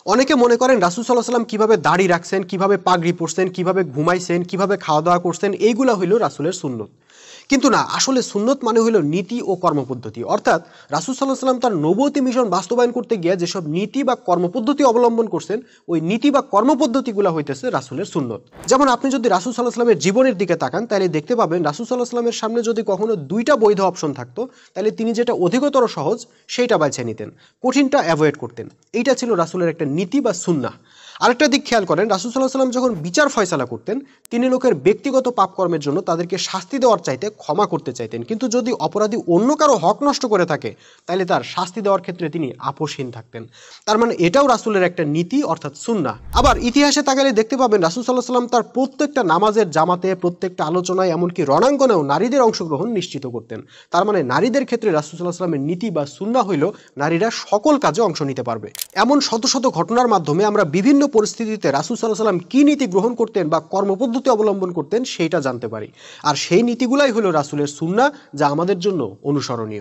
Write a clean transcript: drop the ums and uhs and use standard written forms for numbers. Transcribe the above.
অনেকে মনে করেন রাসূল সাল্লাল্লাহু আলাইহি ওয়াসাল্লাম কিভাবে দাড়ি রাখছেন, কিভাবে পাগড়ি পরছেন, কিভাবে ঘুমাইছেন, কিভাবে খাওয়া দাওয়া করছেন, এইগুলা হইল রাসূলের সুন্নত। কিন্তু না, আসলে সুন্নত মানে হইল নীতি ও কর্মপদ্ধতি। অর্থাৎ রাসূল সাল্লাল্লাহু আলাইহি ওয়াসাল্লাম তার নবুয়তি মিশন বাস্তবায়ন করতে গিয়ে যেসব নীতি বা কর্মপদ্ধতি অবলম্বন করছেন, ওই নীতি বা কর্মপদ্ধতিগুলো হইতেছে রাসূলের সুন্নত। যেমন আপনি যদি রাসূল সাল্লাল্লাহু আলাইহি ওয়াসাল্লামের জীবনের দিকে তাকান, তাহলে দেখতে পাবেন রাসূল সাল্লাল্লাহু আলাইহি ওয়াসাল্লামের সামনে যদি কখনো ২টা বৈধ অপশন থাকতো, তাহলে তিনি যেটা অধিকতর সহজ সেইটা বেছে নিতেন, কঠিনটা অ্যাভয়েড করতেন। এইটা ছিল রাসূলের একটা নীতি বা সুন্নাহ। আরেকটা দিক খেয়াল করেন, রাসূল সাল্লাল্লাহু আলাইহি ওয়াসাল্লাম যখন বিচার ফয়সালা করতেন, তিনি লোকের ব্যক্তিগত পাপকর্মের জন্য তাদেরকে শাস্তি দেওয়ার চাইতে ক্ষমা করতে চাইতেন। কিন্তু যদি অপরাধী অন্য কারো হক নষ্ট করে থাকে, তাহলে তার শাস্তি দেওয়ার ক্ষেত্রে তিনি আপোষহীন থাকতেন। তার মানে এটাও রাসূলের একটা নীতি অর্থাৎ সুন্নাহ। আবার ইতিহাসে তাকালে দেখতে পাবেন রাসূল সাল্লাল্লাহু আলাইহি ওয়াসাল্লাম তার প্রত্যেকটা নামাজের জামাতে, প্রত্যেকটা আলোচনায়, এমনকি রণাঙ্গনেও নারীদের অংশগ্রহণ নিশ্চিত করতেন। তার মানে নারীদের ক্ষেত্রে রাসূল সাল্লাল্লাহু আলাইহি ওয়াসাল্লামের নীতি বা সুন্নাহ হইল নারীরা সকল কাজে অংশ নিতে পারবে। এমন শত শত ঘটনার মাধ্যমে আমরা বিভিন্ন পরিস্থিতিতে রাসূল সাল্লাল্লাহু আলাইহি ওয়াসাল্লাম কি নীতি গ্রহণ করতেন বা কর্মপদ্ধতি অবলম্বন করতেন সেইটা জানতে পারি। আর সেই নীতিগুলাই হলো রাসূলের সুন্নাহ, যা আমাদের জন্য অনুসরণীয়।